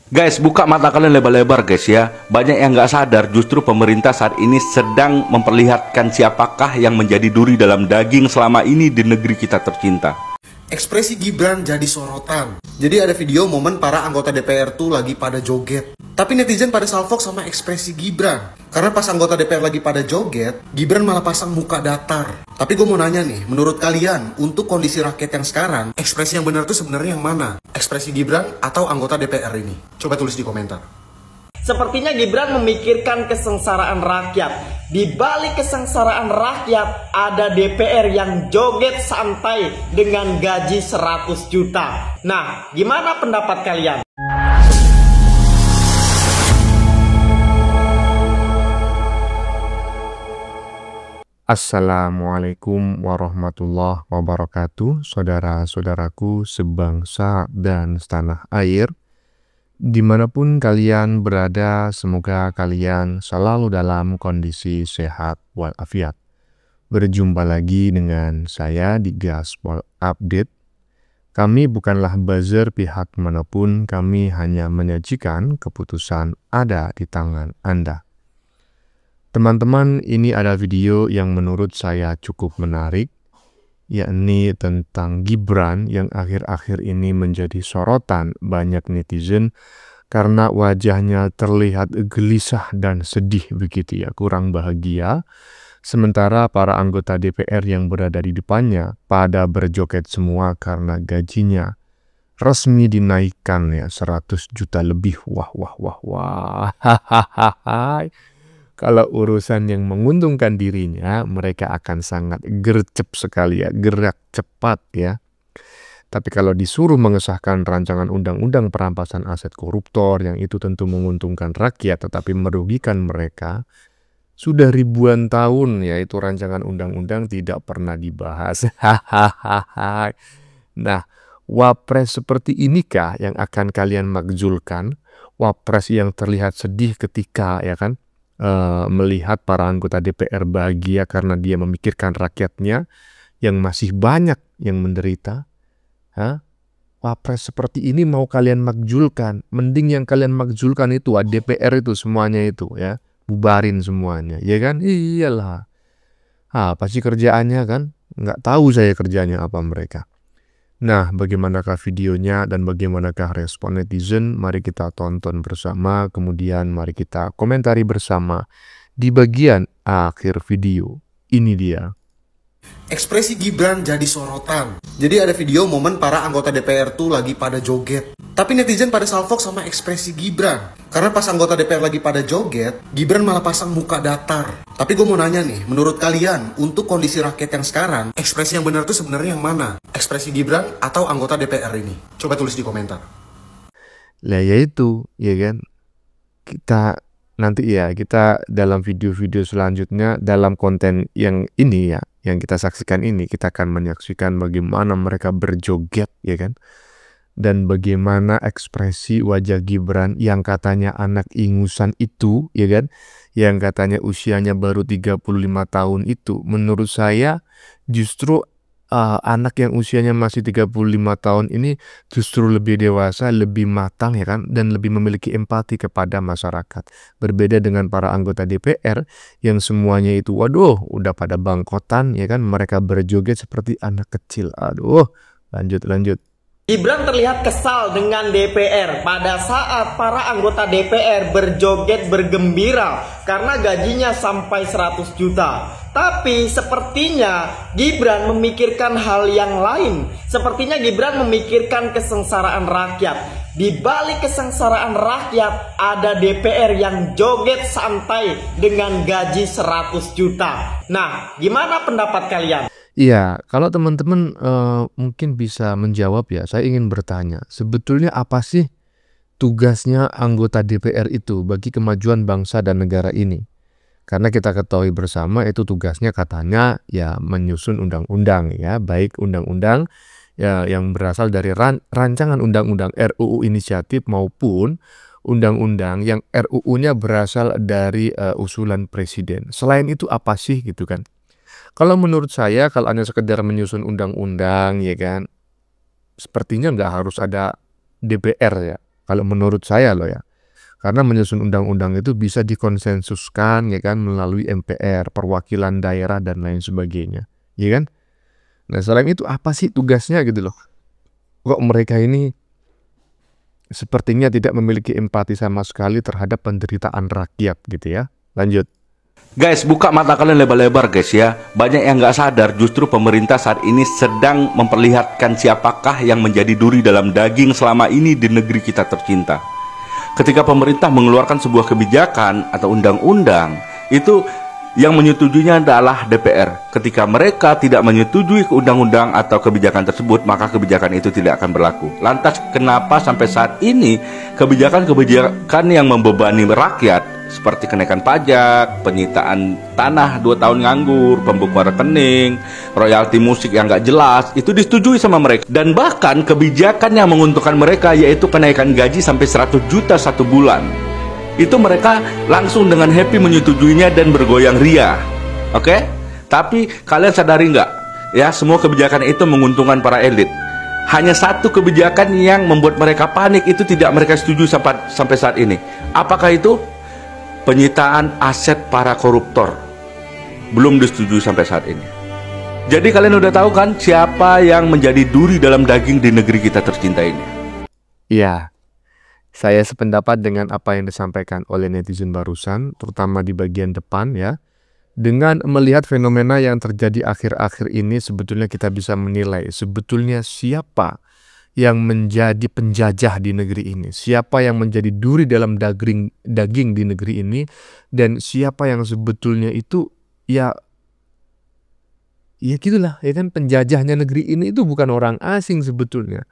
Guys, buka mata kalian lebar-lebar guys ya. Banyak yang nggak sadar justru pemerintah saat ini sedang memperlihatkan siapakah yang menjadi duri dalam daging selama ini di negeri kita tercinta. Ekspresi Gibran jadi sorotan. Jadi ada video momen para anggota DPR tuh lagi pada joget. Tapi netizen pada salfok sama ekspresi Gibran. Karena pas anggota DPR lagi pada joget, Gibran malah pasang muka datar. Tapi gue mau nanya nih, menurut kalian, untuk kondisi rakyat yang sekarang, ekspresi yang benar tuh sebenarnya yang mana? Ekspresi Gibran atau anggota DPR ini? Coba tulis di komentar. Sepertinya Gibran memikirkan kesengsaraan rakyat. Di balik kesengsaraan rakyat ada DPR yang joget santai dengan gaji 100 juta. Nah, gimana pendapat kalian? Assalamualaikum warahmatullahi wabarakatuh, saudara-saudaraku sebangsa dan setanah air. Dimanapun kalian berada, semoga kalian selalu dalam kondisi sehat walafiat. Berjumpa lagi dengan saya di Gaspol Update. Kami bukanlah buzzer pihak manapun, kami hanya menyajikan keputusan ada di tangan Anda. Teman-teman, ini ada video yang menurut saya cukup menarik, yakni tentang Gibran yang akhir-akhir ini menjadi sorotan banyak netizen karena wajahnya terlihat gelisah dan sedih begitu ya, kurang bahagia. Sementara para anggota DPR yang berada di depannya pada berjoget semua karena gajinya resmi dinaikkan ya 100 juta lebih. Wah. Hahaha. Kalau urusan yang menguntungkan dirinya, mereka akan sangat gercep sekali ya, gerak cepat ya. Tapi kalau disuruh mengesahkan rancangan undang-undang perampasan aset koruptor yang itu tentu menguntungkan rakyat tetapi merugikan mereka, sudah ribuan tahun ya itu rancangan undang-undang tidak pernah dibahas. Hahaha. Nah, wapres seperti inikah yang akan kalian makzulkan? Wapres yang terlihat sedih ketika ya kan melihat para anggota DPR bahagia karena dia memikirkan rakyatnya yang masih banyak yang menderita. Wapres seperti ini mau kalian makzulkan, mending yang kalian makzulkan itu DPR itu semuanya itu ya, bubarin semuanya, ya kan? Iyalah. Pasti kerjaannya kan, nggak tahu saya kerjanya apa mereka. Nah, bagaimanakah videonya dan bagaimanakah respon netizen? Mari kita tonton bersama, kemudian mari kita komentari bersama di bagian akhir video. Ini dia. Ekspresi Gibran jadi sorotan. Jadi ada video momen para anggota DPR tuh lagi pada joget. Tapi netizen pada salfok sama ekspresi Gibran. Karena pas anggota DPR lagi pada joget, Gibran malah pasang muka datar. Tapi gue mau nanya nih, menurut kalian, untuk kondisi rakyat yang sekarang, ekspresi yang benar tuh sebenarnya yang mana? Ekspresi Gibran atau anggota DPR ini? Coba tulis di komentar. Lah ya itu, ya kan? Kita dalam video-video selanjutnya, dalam konten yang ini ya, yang kita saksikan ini, kita akan menyaksikan bagaimana mereka berjoget, ya kan? Dan bagaimana ekspresi wajah Gibran yang katanya anak ingusan itu, ya kan? Yang katanya usianya baru 35 tahun itu, menurut saya justru anak yang usianya masih 35 tahun ini justru lebih dewasa, lebih matang ya kan, dan lebih memiliki empati kepada masyarakat. Berbeda dengan para anggota DPR yang semuanya itu waduh udah pada bangkotan ya kan, mereka berjoget seperti anak kecil. Aduh, lanjut. Gibran terlihat kesal dengan DPR pada saat para anggota DPR berjoget bergembira karena gajinya sampai 100 juta. Tapi sepertinya Gibran memikirkan hal yang lain. Sepertinya Gibran memikirkan kesengsaraan rakyat. Di balik kesengsaraan rakyat ada DPR yang joget santai dengan gaji 100 juta. Nah, gimana pendapat kalian? Iya, kalau teman-teman mungkin bisa menjawab ya, saya ingin bertanya, sebetulnya apa sih tugasnya anggota DPR itu bagi kemajuan bangsa dan negara ini? Karena kita ketahui bersama itu tugasnya katanya ya menyusun undang-undang ya, baik undang-undang ya yang berasal dari rancangan undang-undang RUU inisiatif maupun undang-undang yang RUU-nya berasal dari usulan presiden. Selain itu apa sih gitu kan? Kalau menurut saya, kalau hanya sekedar menyusun undang-undang, ya kan, sepertinya nggak harus ada DPR ya. Kalau menurut saya loh ya. Karena menyusun undang-undang itu bisa dikonsensuskan ya kan melalui MPR, perwakilan daerah dan lain sebagainya. Ya kan? Nah, selain itu apa sih tugasnya gitu loh. Kok mereka ini sepertinya tidak memiliki empati sama sekali terhadap penderitaan rakyat gitu ya. Lanjut. Guys, buka mata kalian lebar-lebar guys ya. Banyak yang nggak sadar justru pemerintah saat ini sedang memperlihatkan siapakah yang menjadi duri dalam daging selama ini di negeri kita tercinta. Ketika pemerintah mengeluarkan sebuah kebijakan atau undang-undang, itu yang menyetujuinya adalah DPR. Ketika mereka tidak menyetujui undang-undang atau kebijakan tersebut, maka kebijakan itu tidak akan berlaku. Lantas kenapa sampai saat ini kebijakan-kebijakan yang membebani rakyat seperti kenaikan pajak, penyitaan tanah 2 tahun nganggur, pembukuan rekening, royalti musik yang nggak jelas, itu disetujui sama mereka. Dan bahkan kebijakan yang menguntungkan mereka yaitu kenaikan gaji sampai 100 juta 1 bulan. Itu mereka langsung dengan happy menyetujuinya dan bergoyang ria. Oke? Tapi kalian sadari nggak? Ya, semua kebijakan itu menguntungkan para elit. Hanya satu kebijakan yang membuat mereka panik itu tidak mereka setuju sampai saat ini. Apakah itu? Penyitaan aset para koruptor. Belum disetujui sampai saat ini. Jadi kalian udah tahu kan siapa yang menjadi duri dalam daging di negeri kita tercinta ini? Ya, saya sependapat dengan apa yang disampaikan oleh netizen barusan, terutama di bagian depan ya. Dengan melihat fenomena yang terjadi akhir-akhir ini, sebetulnya kita bisa menilai sebetulnya siapa yang menjadi penjajah di negeri ini, siapa yang menjadi duri dalam daging di negeri ini, dan siapa yang sebetulnya itu ya gitulah ya kan, penjajahnya negeri ini itu bukan orang asing sebetulnya.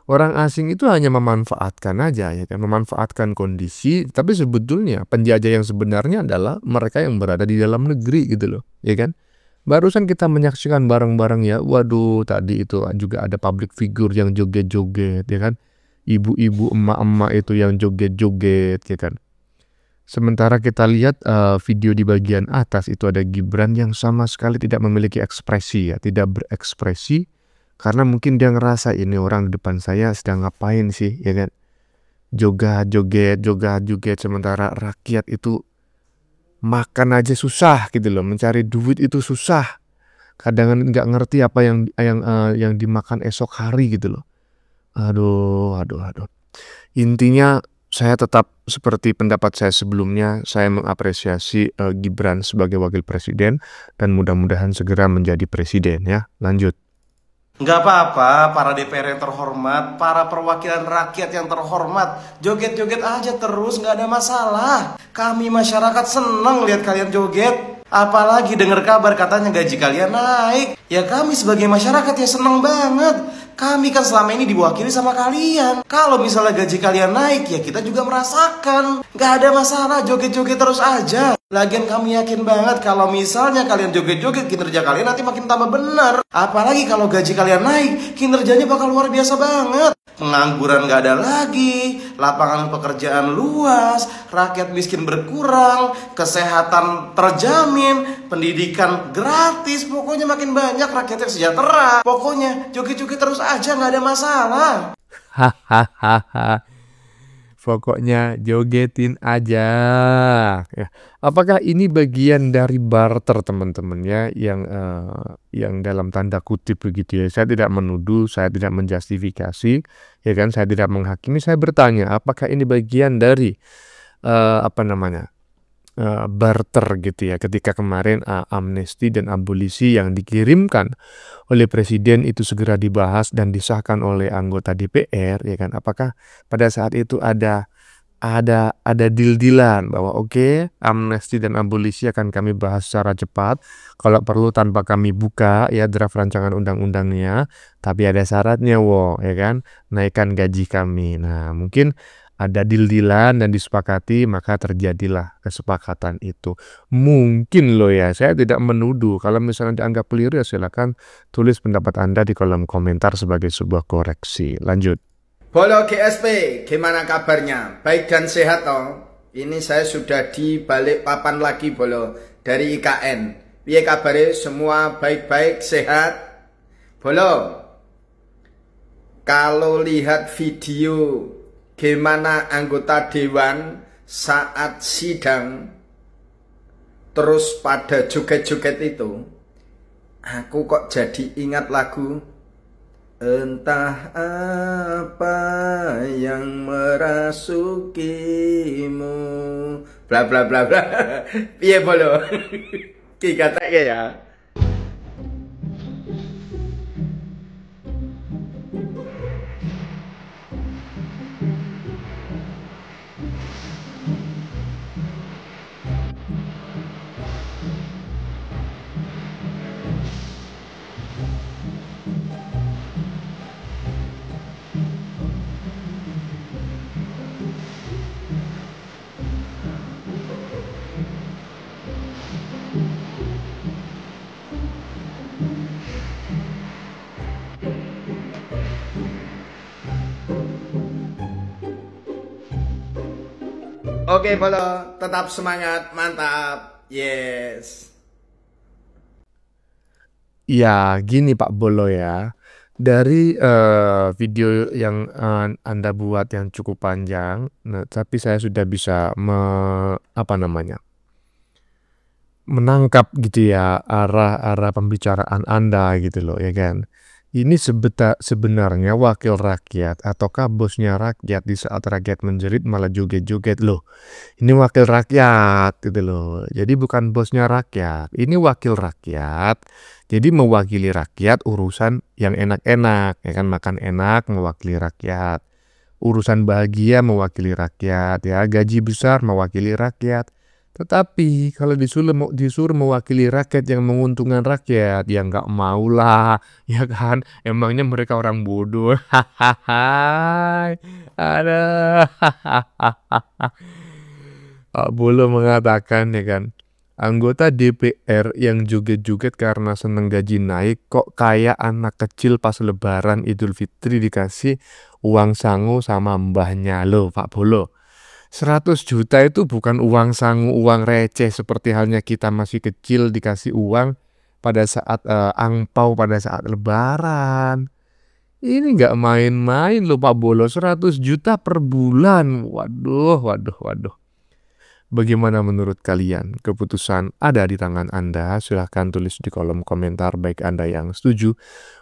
Orang asing itu hanya memanfaatkan aja ya kan, memanfaatkan kondisi, tapi sebetulnya penjajah yang sebenarnya adalah mereka yang berada di dalam negeri gitu loh, ya kan? Barusan kita menyaksikan bareng-bareng ya, waduh tadi itu juga ada public figure yang joget-joget ya kan. Ibu-ibu, emak-emak itu yang joget-joget ya kan. Sementara kita lihat video di bagian atas itu ada Gibran yang sama sekali tidak memiliki ekspresi ya, tidak berekspresi. Karena mungkin dia ngerasa ini orang di depan saya sedang ngapain sih ya kan. Joget-joget sementara rakyat itu makan aja susah gitu loh, mencari duit itu susah. Kadang nggak ngerti apa yang dimakan esok hari gitu loh. Aduh. Intinya saya tetap seperti pendapat saya sebelumnya, saya mengapresiasi Gibran sebagai wakil presiden dan mudah-mudahan segera menjadi presiden ya. Lanjut. Nggak apa-apa, para DPR yang terhormat, para perwakilan rakyat yang terhormat, joget-joget aja terus, nggak ada masalah. Kami masyarakat seneng lihat kalian joget. Apalagi dengar kabar katanya gaji kalian naik. Ya kami sebagai masyarakat ya seneng banget. Kami kan selama ini diwakili sama kalian. Kalau misalnya gaji kalian naik, ya kita juga merasakan. Nggak ada masalah, joget-joget terus aja. Lagian kami yakin banget kalau misalnya kalian joget-joget, kinerja kalian nanti makin tambah benar. Apalagi kalau gaji kalian naik, kinerjanya bakal luar biasa banget. Pengangguran nggak ada lagi, lapangan pekerjaan luas, rakyat miskin berkurang, kesehatan terjamin, pendidikan gratis, pokoknya makin banyak rakyat yang sejahtera. Pokoknya joget-joget terus aja, nggak ada masalah. Hahaha. Pokoknya jogetin aja. Ya. Apakah ini bagian dari barter teman-teman ya, yang dalam tanda kutip begitu ya. Saya tidak menuduh, saya tidak menjustifikasi, ya kan. Saya tidak menghakimi. Saya bertanya, apakah ini bagian dari barter gitu ya. Ketika kemarin amnesti dan abolisi yang dikirimkan oleh presiden itu segera dibahas dan disahkan oleh anggota DPR, ya kan. Apakah pada saat itu ada deal-dealan bahwa oke, amnesti dan abolisi akan kami bahas secara cepat, kalau perlu tanpa kami buka ya draft rancangan undang-undangnya, tapi ada syaratnya ya kan, naikkan gaji kami. Nah, mungkin ada deal-dealan dan disepakati, maka terjadilah kesepakatan itu. Mungkin loh ya, saya tidak menuduh. Kalau misalnya dianggap keliru ya silakan tulis pendapat Anda di kolom komentar sebagai sebuah koreksi. Lanjut. Bolo GSP, gimana kabarnya? Baik dan sehat toh? Ini saya sudah di balik papan lagi Bolo, dari IKN. Piye kabare semua baik-baik, sehat? Bolo, kalau lihat video gimana anggota dewan saat sidang terus pada joget-joget itu, aku kok jadi ingat lagu entah apa yang merasukimu bla bla bla bla. Piye bolo? Ki katake ya. Oke, Bolo, tetap semangat, mantap, yes. Ya, gini Pak Bolo ya. Dari video yang Anda buat yang cukup panjang, tapi saya sudah bisa menangkap gitu ya arah pembicaraan Anda gitu loh ya kan. Ini sebenarnya wakil rakyat ataukah bosnya rakyat di saat rakyat menjerit malah joget-joget loh. Ini wakil rakyat gitu loh. Jadi bukan bosnya rakyat. Ini wakil rakyat. Jadi mewakili rakyat urusan yang enak-enak ya kan, makan enak mewakili rakyat. Urusan bahagia mewakili rakyat ya, gaji besar mewakili rakyat. Tetapi kalau disuruh mewakili rakyat yang menguntungkan rakyat, ya nggak mau lah, ya kan? Emangnya mereka orang bodoh? Hahaha, ada. Pak Bolo mengatakan ya kan, anggota DPR yang joget-joget karena seneng gaji naik kok kayak anak kecil pas lebaran Idul Fitri dikasih uang sangu sama mbahnya loh Pak Bolo. 100 juta itu bukan uang sangu, uang receh seperti halnya kita masih kecil dikasih uang pada saat angpau pada saat lebaran. Ini nggak main-main loh Pak Bolo, 100 juta per bulan. Waduh. Bagaimana menurut kalian? Keputusan ada di tangan Anda. Silahkan tulis di kolom komentar baik Anda yang setuju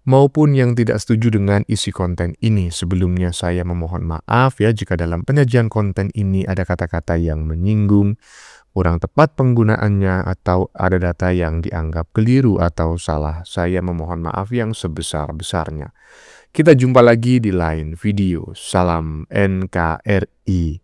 maupun yang tidak setuju dengan isi konten ini. Sebelumnya saya memohon maaf ya jika dalam penyajian konten ini ada kata-kata yang menyinggung, kurang tepat penggunaannya, atau ada data yang dianggap keliru atau salah. Saya memohon maaf yang sebesar-besarnya. Kita jumpa lagi di lain video. Salam NKRI.